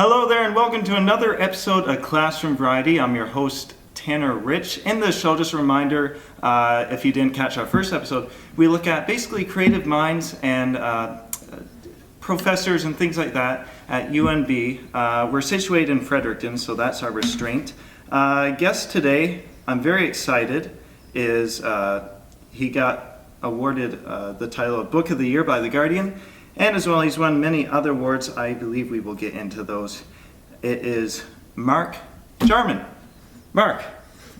Hello there and welcome to another episode of Classroom Variety. I'm your host, Tanner Riche. In this show, just a reminder, if you didn't catch our first episode, we look at basically creative minds and professors and things like that at UNB. We're situated in Fredericton, so that's our restraint. Guest today, I'm very excited, is he got awarded the title of Book of the Year by The Guardian. And as well, he's won many other awards. I believe we will get into those. It is Mark Jarman. Mark,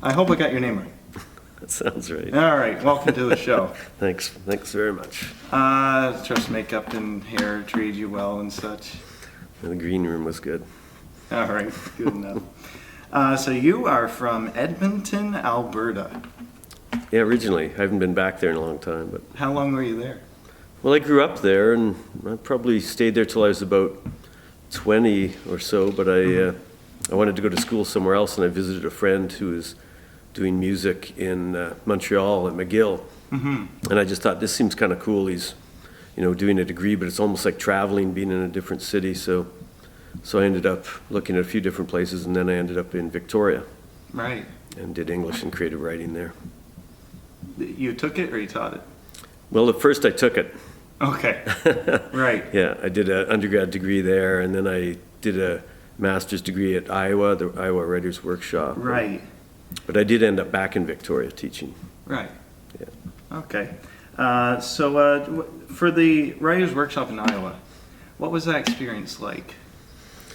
I hope I got your name right. That sounds right. All right, welcome to the show. Thanks very much. Trust makeup and hair treated you well and such. And the green room was good. All right, good enough. So you are from Edmonton, Alberta. Yeah, originally. I haven't been back there in a long time. But How long were you there? well, I grew up there, and I probably stayed there till I was about 20 or so, but I wanted to go to school somewhere else, and I visited a friend who was doing music in Montreal at McGill. And I just thought, this seems kind of cool. He's, doing a degree, but it's almost like traveling, being in a different city. So I ended up looking at a few different places, and then I ended up in Victoria. Right. And did English and creative writing there. You took it or you taught it? Well, at first I took it. Okay, right. Yeah, I did an undergrad degree there, and then I did a master's degree at Iowa, the Iowa Writers Workshop. Right. But I did end up back in Victoria teaching. Right. Yeah. Okay. For the Writers Workshop in Iowa, what was that experience like?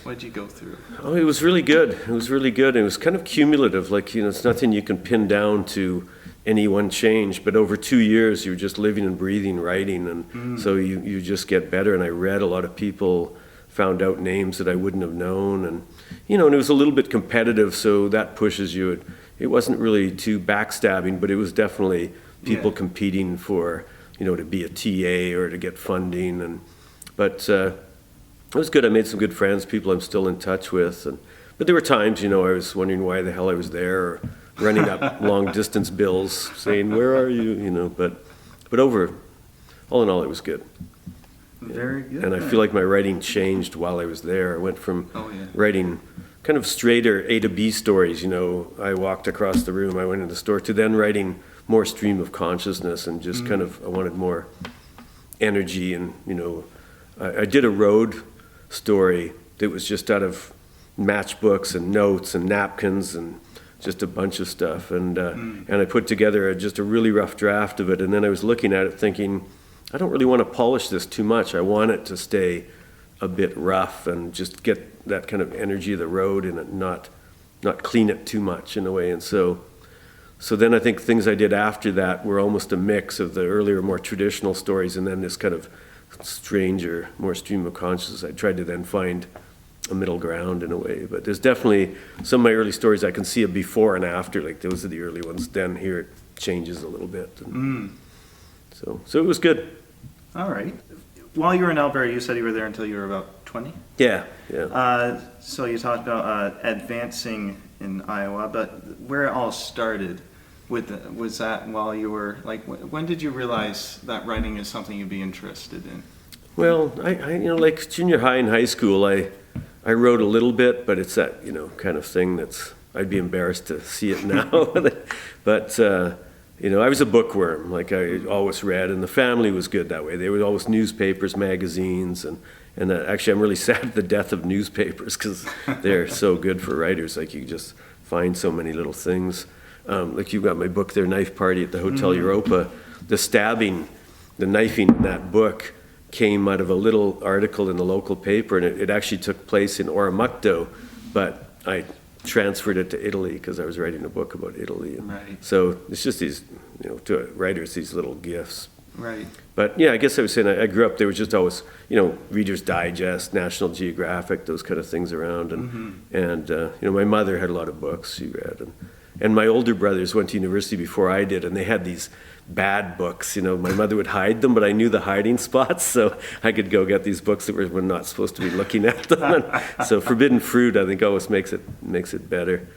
What did you go through? Oh, it was really good. It was really good. It was kind of cumulative. Like, it's nothing you can pin down to any one change, but over 2 years you're just living and breathing writing, and so you just get better. And I read a lot of people, found out names that I wouldn't have known, and and it was a little bit competitive, so that pushes you. It wasn't really too backstabbing, but it was definitely people competing for to be a TA or to get funding, but it was good. I made some good friends, people I'm still in touch with, but there were times I was wondering why the hell I was there, or running up long distance bills saying, where are you, but all in all, it was good. Very good. And I feel like my writing changed while I was there. I went from writing kind of straighter A to B stories, I walked across the room, I went into the store, to then writing more stream of consciousness, and just kind of, I wanted more energy, and I did a road story that was just out of matchbooks and notes and napkins and just a bunch of stuff, and I put together just a really rough draft of it, and then I was looking at it thinking, I don't really want to polish this too much. I want it to stay a bit rough and just get that kind of energy of the road, and not clean it too much in a way. And so then I think things I did after that were almost a mix of the earlier, more traditional stories, and then this kind of stranger, more stream of consciousness. I tried to then find a middle ground in a way, but there's definitely some of my early stories I can see a before and after, like those are the early ones. Then here it changes a little bit. So it was good. All right. While you were in Alberta, you said you were there until you were about 20? Yeah. So you talked about advancing in Iowa, but where it all started was that while you were, like, when did you realize that writing is something you'd be interested in? Well, I like junior high and high school, I wrote a little bit, but it's that, kind of thing that's, I'd be embarrassed to see it now. But, I was a bookworm. Like, I always read, and the family was good that way. They were always newspapers, magazines, and actually I'm really sad at the death of newspapers, because they're so good for writers. Like, you just find so many little things. Like, you've got my book there, Knife Party at the Hotel Europa. The knifing in that book came out of a little article in the local paper, and it actually took place in Oromocto, but I transferred it to Italy because I was writing a book about Italy. Right. So it's just these, to writers, these little gifts. Right. But yeah, I guess I was saying I grew up, there was just always, Reader's Digest, National Geographic, those kind of things around. And my mother had a lot of books she read. And my older brothers went to university before I did, and they had these bad books. My mother would hide them, but I knew the hiding spots, so I could go get these books that we're not supposed to be looking at them. And so Forbidden Fruit, I think, always makes it better.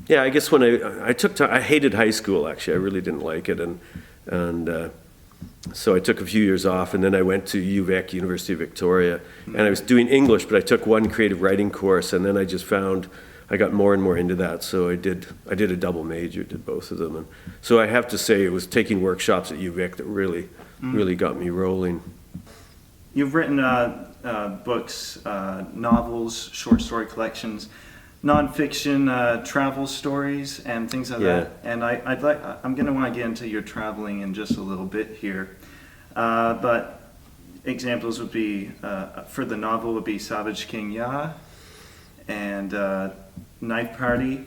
Yeah, I guess when I took time, I hated high school, actually. I really didn't like it, and So I took a few years off, and then I went to UVic, University of Victoria, and I was doing English, but I took one creative writing course, and then I just found I got more and more into that. So I did a double major, did both of them, and so I have to say it was taking workshops at UVic that really got me rolling. You've written books, novels, short story collections, nonfiction, travel stories, and things like that. And I'm going to want to get into your traveling in just a little bit here. But examples would be, for the novel would be Savage King Ya, and Knife Party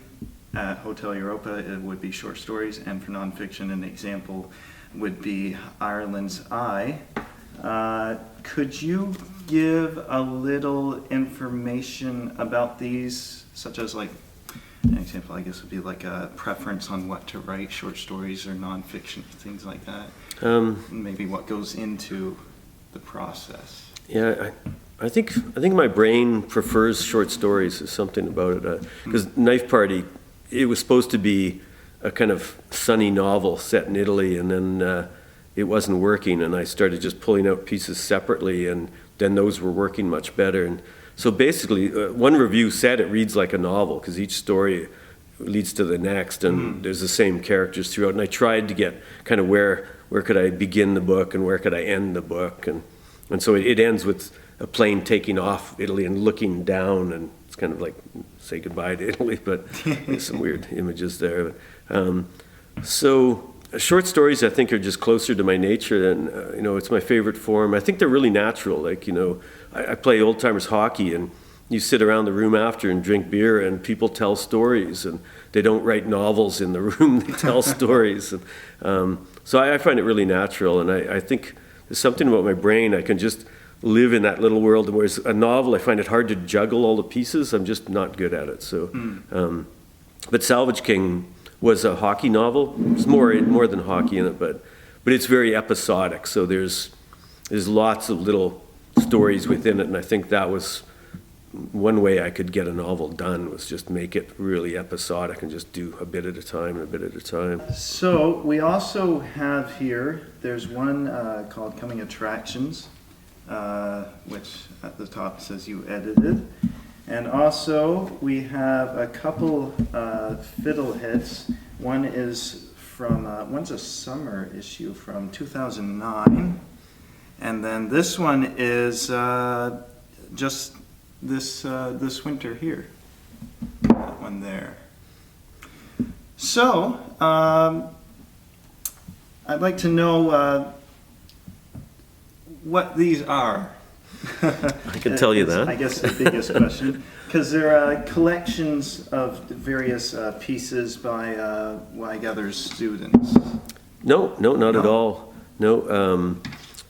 at Hotel Europa, it would be short stories. And for nonfiction, an example would be Ireland's Eye. Could you give a little information about these, such as like an example, I guess would be like a preference on what to write, short stories or nonfiction, things like that? Maybe what goes into the process. Yeah, I think my brain prefers short stories. There's something about it. Because Knife Party, it was supposed to be a kind of sunny novel set in Italy, and then it wasn't working, and I started just pulling out pieces separately, and then those were working much better. And so basically, one review said it reads like a novel, because each story leads to the next, and there's the same characters throughout. And I tried to get kind of where could I begin the book, and where could I end the book. And so it ends with a plane taking off Italy and looking down, and it's kind of like say goodbye to Italy, but there's some weird images there. So short stories, I think, are just closer to my nature, and it's my favorite form. I think they're really natural. Like, I play old timers hockey, and you sit around the room after and drink beer, and people tell stories, and they don't write novels in the room; they tell stories. And so I find it really natural, and I think there's something about my brain. I can just live in that little world. Whereas a novel, I find it hard to juggle all the pieces. I'm just not good at it. So, but Salvage King was a hockey novel. There's more than hockey in it, but it's very episodic. So there's lots of little stories within it, and I think that was one way I could get a novel done, was just make it really episodic and just do a bit at a time and a bit at a time. So we also have here, there's one called Coming Attractions, which at the top says you edited. And also we have a couple fiddleheads. One is from, one's a summer issue from 2009. And then this one is just this winter here. That one there. So, I'd like to know what these are. I can tell you that. I guess the biggest question, because there are collections of various pieces by I gather students. No, not at all. No,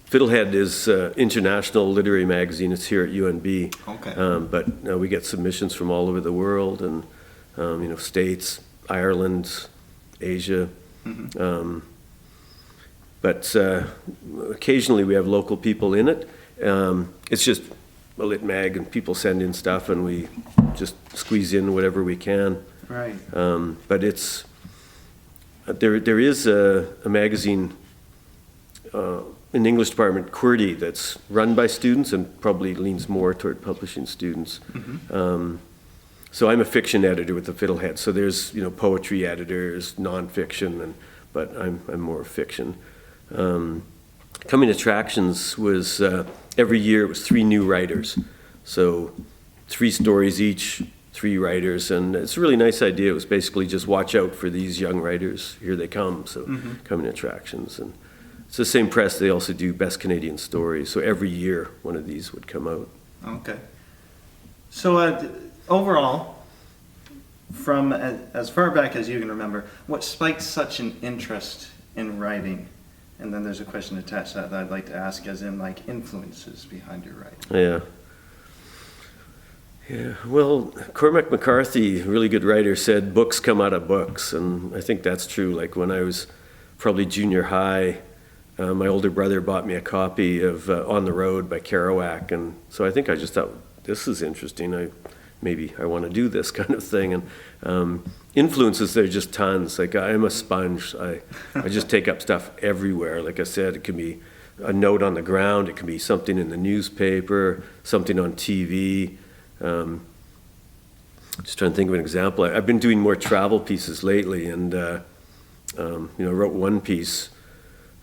Fiddlehead is international literary magazine. It's here at UNB. Okay. But we get submissions from all over the world, and States, Ireland, Asia. Mm-hmm. But occasionally we have local people in it. It's just a lit mag, and people send in stuff, and we just squeeze in whatever we can. Right. But it's there is a magazine in the English department, QWERTY, that's run by students and probably leans more toward publishing students. Mm-hmm. So I'm a fiction editor with the Fiddlehead. So there's poetry editors, nonfiction, but I'm more fiction. Coming Attractions was every year it was 3 new writers, so 3 stories each, 3 writers, and it's a really nice idea. It was basically just watch out for these young writers. Here they come. So Coming Attractions, and it's the same press. They also do Best Canadian Stories. So every year one of these would come out. Okay. So overall, from as far back as you can remember, what spiked such an interest in writing? And then there's a question attached to that I'd like to ask, as in like influences behind your writing. Yeah. Well, Cormac McCarthy, a really good writer, said books come out of books, and I think that's true. Like when I was probably junior high, my older brother bought me a copy of On the Road by Kerouac, and so I think I just thought, this is interesting. I maybe I want to do this kind of thing. And influences, there are just tons. Like I'm a sponge. I just take up stuff everywhere. Like I said, it can be a note on the ground. It can be something in the newspaper, something on TV. Just trying to think of an example. I've been doing more travel pieces lately, and I wrote one piece.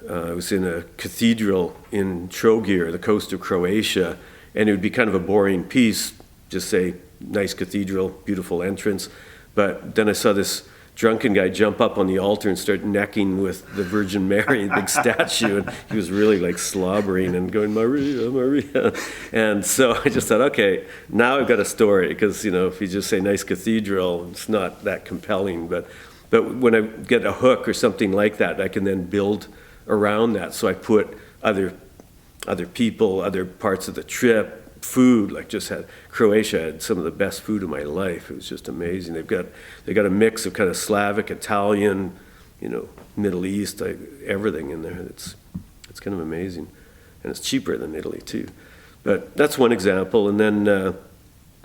It was in a cathedral in Trogir, the coast of Croatia, and it would be kind of a boring piece, just say, nice cathedral, beautiful entrance. But then I saw this drunken guy jump up on the altar and start necking with the Virgin Mary, the big statue, and he was really like slobbering and going, Maria, Maria. And so I just thought, okay, now I've got a story, because, if you just say nice cathedral, it's not that compelling. But when I get a hook or something like that, I can then build around that. So I put other people, other parts of the trip, food, like just had Croatia had some of the best food of my life. It was just amazing. They got a mix of kind of Slavic, Italian, Middle East, everything in there. It's kind of amazing, and it's cheaper than Italy too. But that's one example. And then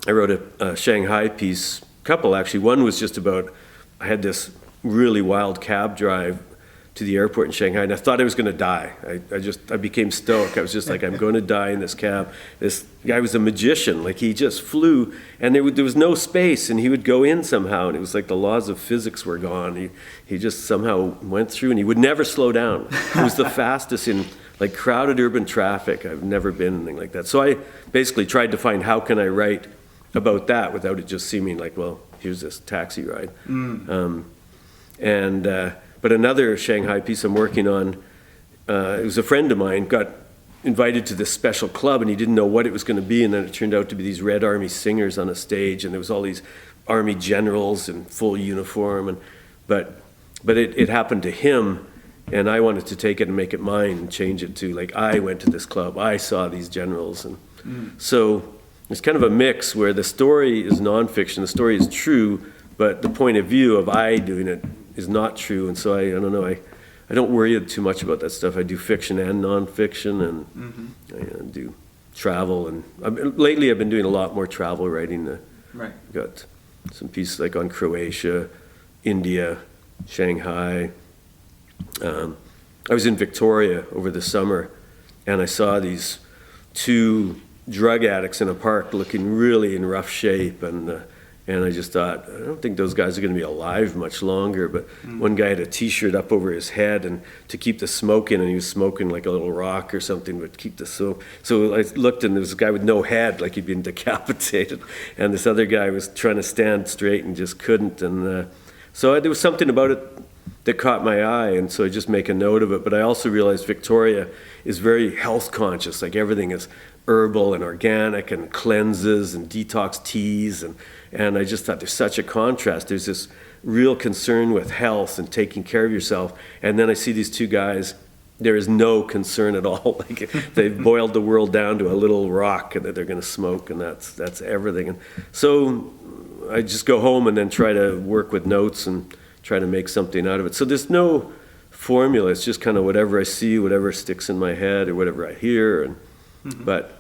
I wrote a Shanghai piece, couple actually. One was just about, I had this really wild cab drive to the airport in Shanghai, and I thought I was going to die. I became stoic. I was just like, I'm going to die in this cab. This guy was a magician. Like, he just flew, and there was no space, and he would go in somehow, and it was like the laws of physics were gone. He just somehow went through, and he would never slow down. He was the fastest in like crowded urban traffic. I've never been anything like that. So I basically tried to find, how can I write about that without it just seeming like, well, here's this taxi ride. But another Shanghai piece I'm working on, it was a friend of mine, got invited to this special club, and he didn't know what it was going to be, and then it turned out to be these Red Army singers on a stage, and there was all these Army generals in full uniform, but it happened to him, and I wanted to take it and make it mine and change it to, like, I went to this club, I saw these generals, and so it's kind of a mix where the story is nonfiction, the story is true, but the point of view of I doing it is not true. And so I don't know, I don't worry too much about that stuff. I do fiction and nonfiction, and I do travel. And lately I've been doing a lot more travel writing. Right. Got some pieces like on Croatia, India, Shanghai. I was in Victoria over the summer, and I saw these two drug addicts in a park looking really in rough shape, and I just thought, I don't think those guys are going to be alive much longer. But one guy had a T-shirt up over his head, and to keep the smoke in, and he was smoking like a little rock or something, but keep the smoke. So I looked, and there was a guy with no head, like he'd been decapitated, and this other guy was trying to stand straight and just couldn't. And so there was something about it that caught my eye, and so I just make a note of it. But I also realized Victoria is very health conscious, like everything is herbal and organic and cleanses and detox teas, and I just thought there's such a contrast. There's this real concern with health and taking care of yourself, and then I see these two guys, there is no concern at all. Like, they've boiled the world down to a little rock that they're going to smoke, and that's everything. And so I just go home and then try to work with notes and try to make something out of it. So there's no formula. It's just kind of whatever I see, whatever sticks in my head, or whatever I hear. But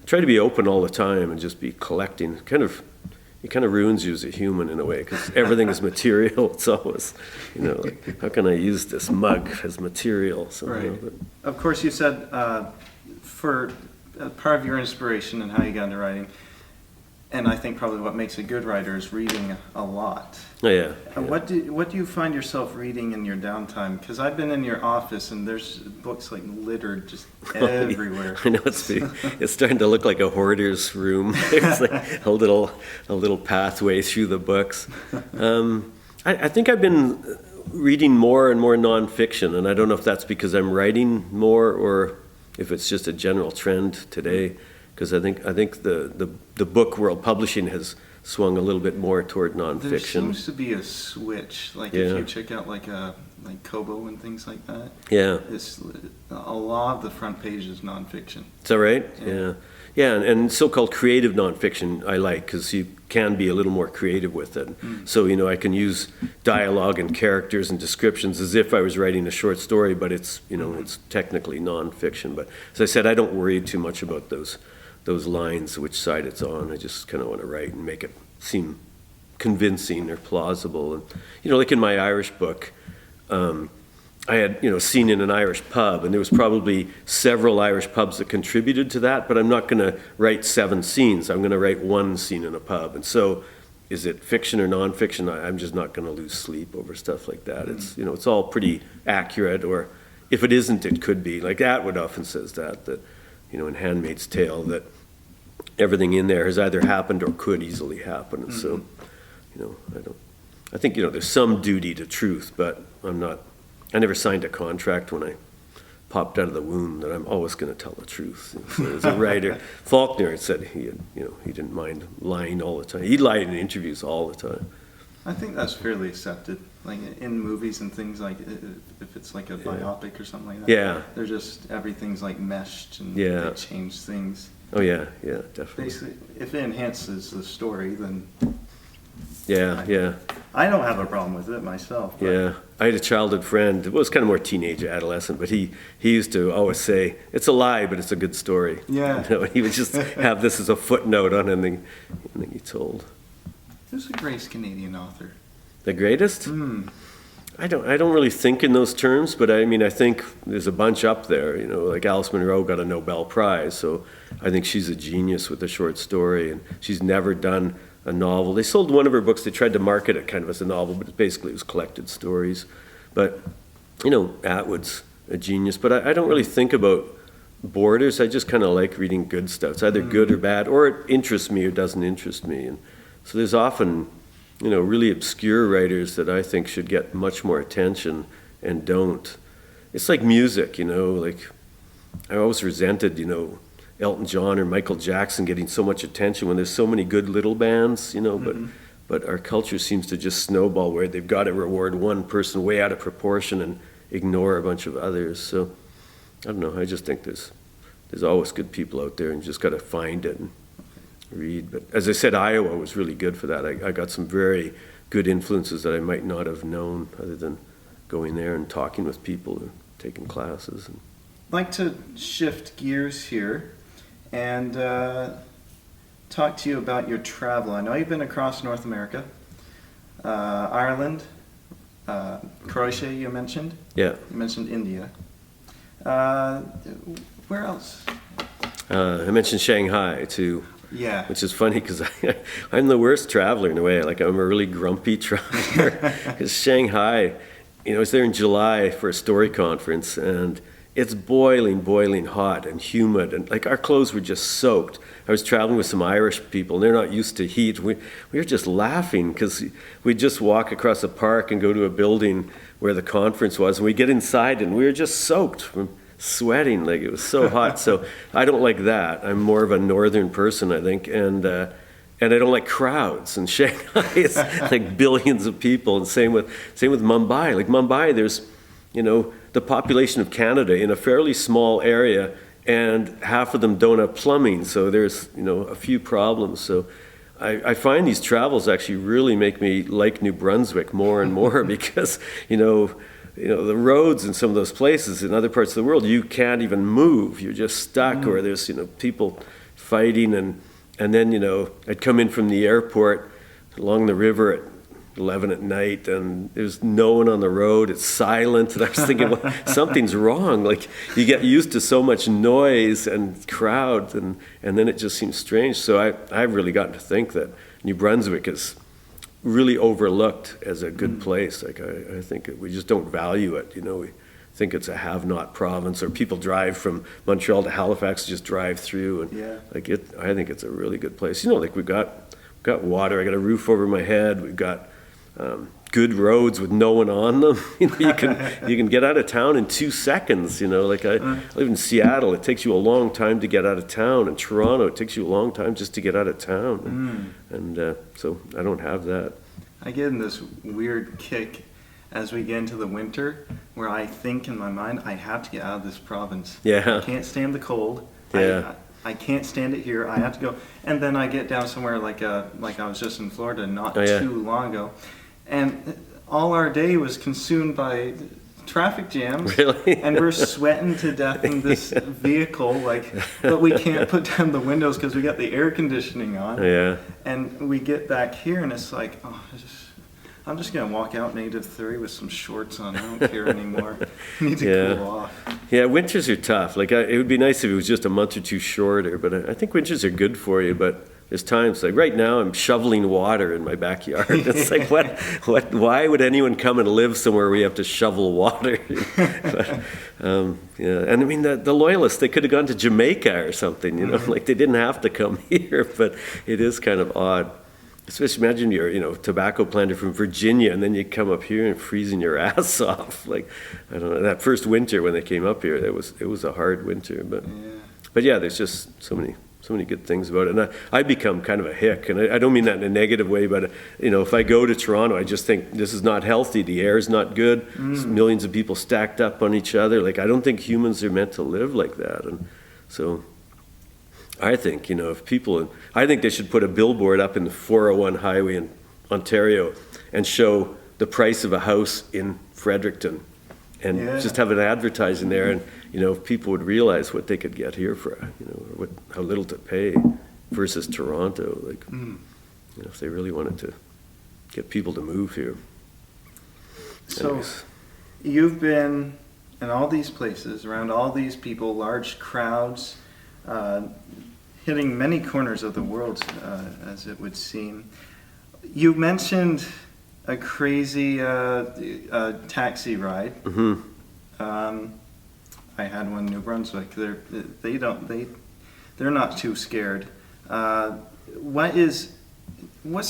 I try to be open all the time and just be collecting. It kind of ruins you as a human in a way, because everything is material. It's always, like, how can I use this mug as material? Somehow? Right. Of course, you said for part of your inspiration and how you got into writing, and I think probably what makes a good writer is reading a lot. Oh, yeah. What do you find yourself reading in your downtime? Because I've been in your office, and there's books like littered just everywhere. I know, it's starting to look like a hoarder's room. It's like a little pathway through the books. I think I've been reading more and more nonfiction, and I don't know if that's because I'm writing more or if it's just a general trend today. Because I think the book world, publishing, has swung a little bit more toward nonfiction. There seems to be a switch. Like, if you check out like Kobo and things like that. Yeah. It's a lot of the front page is nonfiction. Is that right? Yeah. Yeah, and so-called creative nonfiction I like, because you can be a little more creative with it. So, I can use dialogue and characters and descriptions as if I was writing a short story, but it's, it's technically nonfiction. But as I said, I don't worry too much about those those lines, which side it's on. I just kind of want to write and make it seem convincing or plausible. And, like in my Irish book, I had, a scene in an Irish pub, and there was probably several Irish pubs that contributed to that, but I'm not going to write 7 scenes. I'm going to write 1 scene in a pub. And so is it fiction or nonfiction? I'm just not going to lose sleep over stuff like that. It's, it's all pretty accurate, or if it isn't, it could be. Like Atwood often says that, in Handmaid's Tale, that everything in there has either happened or could easily happen. And so, I think, there's some duty to truth, but I never signed a contract when I popped out of the womb that I'm always going to tell the truth. So as a writer, Faulkner said he didn't mind lying all the time. He lied in interviews all the time. I think that's fairly accepted, like in movies and things, like if it's like a biopic or something like that. Yeah. They're just, everything's like meshed and Yeah. they change things. Oh yeah, definitely. Basically, if it enhances the story, then Yeah. I don't have a problem with it myself. But Yeah, I had a childhood friend. It was kind of more teenager, adolescent, but he used to always say, "It's a lie, but it's a good story." Yeah. He would just have this as a footnote on anything he told. Who's the greatest Canadian author? The greatest? I don't really think in those terms, but I think there's a bunch up there. Like Alice Munro got a Nobel Prize, so I think she's a genius with a short story, and she's never done a novel. They sold one of her books. They tried to market it kind of as a novel, but basically it was collected stories. But, Atwood's a genius. But I don't really think about borders. I just kind of like reading good stuff. It's either good or bad, or it interests me or doesn't interest me. And so there's often, really obscure writers that I think should get much more attention and don't. It's like music, like I always resented, Elton John or Michael Jackson getting so much attention when there's so many good little bands, but our culture seems to just snowball where they've got to reward one person way out of proportion and ignore a bunch of others. So I don't know. I just think there's always good people out there, and you just got to find it and read. But as I said, Iowa was really good for that. I got some very good influences that I might not have known other than going there and talking with people and taking classes. I'd like to shift gears here and talk to you about your travel. I know you've been across North America, Ireland, Croatia you mentioned. Yeah. You mentioned India. Where else? I mentioned Shanghai too. Yeah. Which is funny because I'm the worst traveler in a way. Like I'm a really grumpy traveler. Because Shanghai, I was there in July for a story conference, and it's boiling hot and humid, and like our clothes were just soaked. I was traveling with some Irish people, and they're not used to heat. We were just laughing because we'd just walk across a park and go to a building where the conference was, and we get inside, and we were just soaked from sweating. Like it was so hot. So I don't like that. I'm more of a northern person, I think, and I don't like crowds. And Shanghai is like billions of people, and same with Mumbai. Like Mumbai, there's the population of Canada in a fairly small area, and half of them don't have plumbing, so there's a few problems. So I find these travels actually really make me like New Brunswick more and more because the roads in some of those places in other parts of the world, you can't even move. You're just stuck, or there's people fighting, and then I'd come in from the airport along the river at 11 at night, and there's no one on the road. It's silent, and I was thinking, well, something's wrong. Like you get used to so much noise and crowd, and then it just seems strange. So I've really gotten to think that New Brunswick is really overlooked as a good place. Like I think we just don't value it. We think it's a have-not province, or people drive from Montreal to Halifax, just drive through, and I think it's a really good place. Like we've got water. I got a roof over my head. We've got good roads with no one on them. You can get out of town in 2 seconds. Like I live in Seattle. It takes you a long time to get out of town. In Toronto, it takes you a long time just to get out of town. And so I don't have that. I get in this weird kick as we get into the winter where I think in my mind, I have to get out of this province. Yeah. I can't stand the cold. Yeah. I can't stand it here. I have to go. And then I get down somewhere like I was just in Florida not too long ago. And all our day was consumed by traffic jams. Really? And we're sweating to death in this vehicle, like, but we can't put down the windows because we got the air conditioning on. Yeah. And we get back here and it's like, oh, I'm just gonna walk out in 8 with some shorts on. I don't care anymore. I need to cool off. Yeah, winters are tough. Like, it would be nice if it was just a month or two shorter, but I think winters are good for you. But there's times, like right now, I'm shoveling water in my backyard. It's like, why would anyone come and live somewhere where you have to shovel water? But, yeah, and I mean, the loyalists, they could have gone to Jamaica or something, you know, like they didn't have to come here, but it is kind of odd. Especially imagine you're, tobacco planter from Virginia, and then you come up here and freezing your ass off. Like, I don't know, that first winter when they came up here, it was a hard winter. But yeah, there's just so many good things about it. And I become kind of a hick, and I don't mean that in a negative way, but if I go to Toronto, I just think this is not healthy. The air is not good. There's millions of people stacked up on each other. Like, I don't think humans are meant to live like that. And so I think, I think they should put a billboard up in the 401 highway in Ontario and show the price of a house in Fredericton and just have an advertising there. And, if people would realize what they could get here for, how little to pay versus Toronto, like, if they really wanted to get people to move here. So Anyways. You've been in all these places, around all these people, large crowds, hitting many corners of the world, as it would seem. You mentioned a crazy taxi ride. I had one in New Brunswick. They're not too scared. What's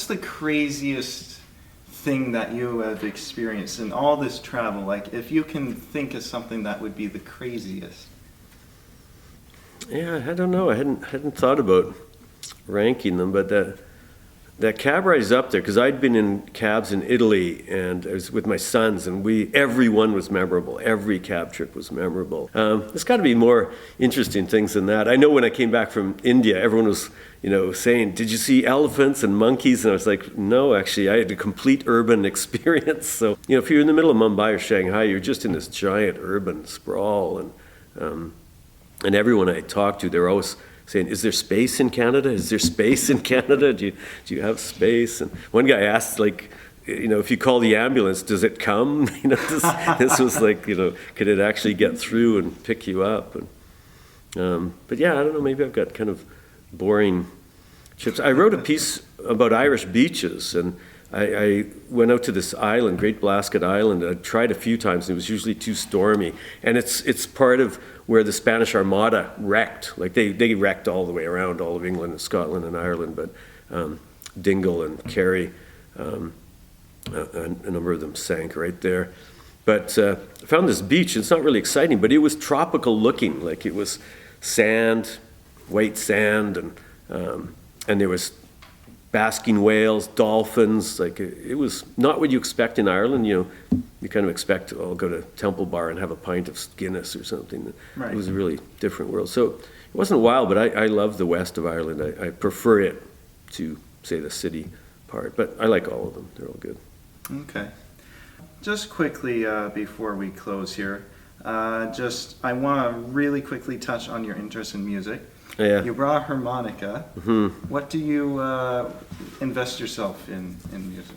the craziest thing that you have experienced in all this travel? Like, if you can think of something that would be the craziest. Yeah, I don't know. I hadn't thought about ranking them, but that cab ride is up there because I'd been in cabs in Italy and I was with my sons, and everyone was memorable. Every cab trip was memorable. There's got to be more interesting things than that. I know when I came back from India, everyone was saying, "Did you see elephants and monkeys?" And I was like, "No, actually, I had a complete urban experience." So if you're in the middle of Mumbai or Shanghai, you're just in this giant urban sprawl, and everyone I talked to, they're always saying, "Is there space in Canada? Is there space in Canada? Do you have space?" And one guy asked, like, if you call the ambulance, does it come? This was like, could it actually get through and pick you up? And but yeah, I don't know. Maybe I've got kind of boring trips. I wrote a piece about Irish beaches, and I went out to this island, Great Blasket Island. I tried a few times, and it was usually too stormy. And it's part of where the Spanish Armada wrecked. Like, they wrecked all the way around all of England and Scotland and Ireland, but Dingle and Kerry, a number of them sank right there. But I found this beach. It's not really exciting, but it was tropical looking. Like, it was sand, white sand, and there was basking whales, dolphins. Like, it was not what you expect in Ireland. You kind of expect, I'll go to Temple Bar and have a pint of Guinness or something. Right. It was a really different world. So it wasn't wild, but I love the west of Ireland. I prefer it to, say, the city part. But I like all of them. They're all good. Okay. Just quickly before we close here, I want to really quickly touch on your interest in music. Yeah. You brought a harmonica. Mm-hmm. What do you invest yourself in music?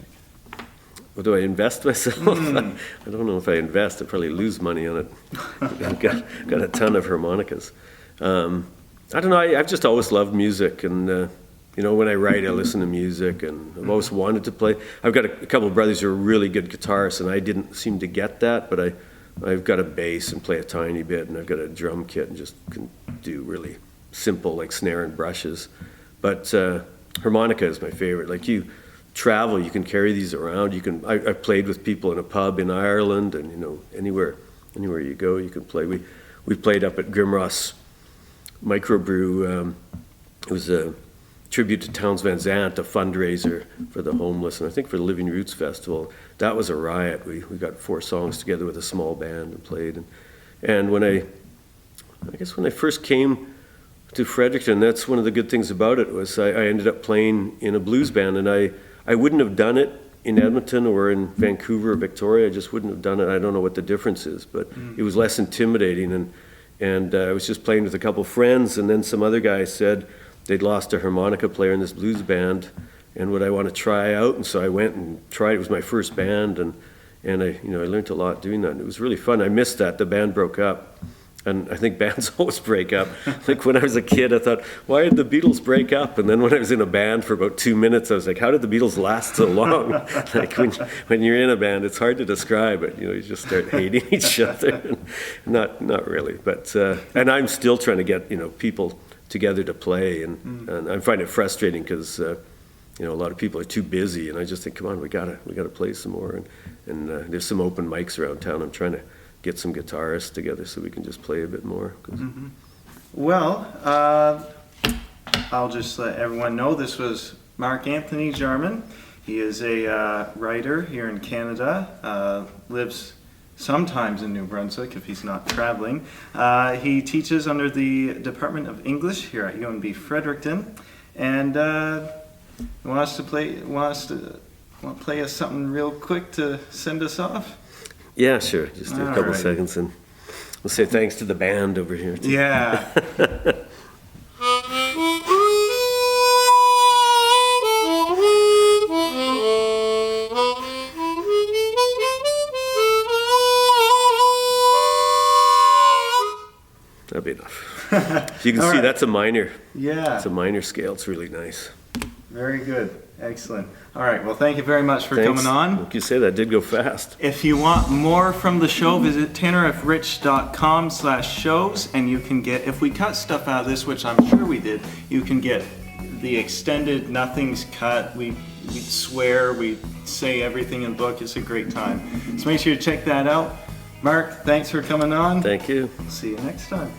What do I invest myself? I don't know if I invest. I probably lose money on it. I've got a ton of harmonicas. I don't know. I've just always loved music, and when I write, I listen to music, and I've always wanted to play. I've got a couple of brothers who are really good guitarists, and I didn't seem to get that, but I've got a bass and play a tiny bit, and I've got a drum kit and just can do really simple, like snare and brushes. But harmonica is my favorite. Like, you travel, you can carry these around. I played with people in a pub in Ireland, and anywhere you go, you can play. We played up at Grimross Microbrew. It was a tribute to Townes Van Zandt, a fundraiser for the homeless, and I think for the Living Roots Festival. That was a riot. We got 4 songs together with a small band and played. And when I first came to Fredericton, that's one of the good things about it, was I ended up playing in a blues band, and I wouldn't have done it in Edmonton or in Vancouver or Victoria, I just wouldn't have done it. I don't know what the difference is, but it was less intimidating. And I was just playing with a couple friends, and then some other guys said they'd lost a harmonica player in this blues band, and would I want to try out? And so I went and tried. It was my first band, and I learned a lot doing that. And it was really fun. I missed that. The band broke up. And I think bands always break up. Like when I was a kid, I thought, why did the Beatles break up? And then when I was in a band for about 2 minutes, I was like, how did the Beatles last so long? Like when you're in a band, it's hard to describe it. You just start hating each other. Not really, but and I'm still trying to get people together to play, and I find it frustrating because a lot of people are too busy, and I just think, come on, we gotta play some more. And there's some open mics around town. I'm trying to get some guitarists together so we can just play a bit more. Well, I'll just let everyone know this was Mark Anthony Jarman. He is a writer here in Canada, lives sometimes in New Brunswick if he's not traveling. He teaches under the Department of English here at UNB Fredericton, and wants to play us something real quick to send us off. Yeah, sure. Just do a couple seconds, and we'll say thanks to the band over here too. Yeah. That'd be enough. You can see that's a minor. Yeah. It's a minor scale. It's really nice. Very good. Excellent. All right. Well, thank you very much for Thanks. coming on. Like you say, that did go fast. If you want more from the show, visit tannerriche.com/shows, and you can get, if we cut stuff out of this, which I'm sure we did, you can get the extended Nothing's Cut. We swear, we say everything in the book. It's a great time. So make sure you check that out. Mark, thanks for coming on. Thank you. See you next time.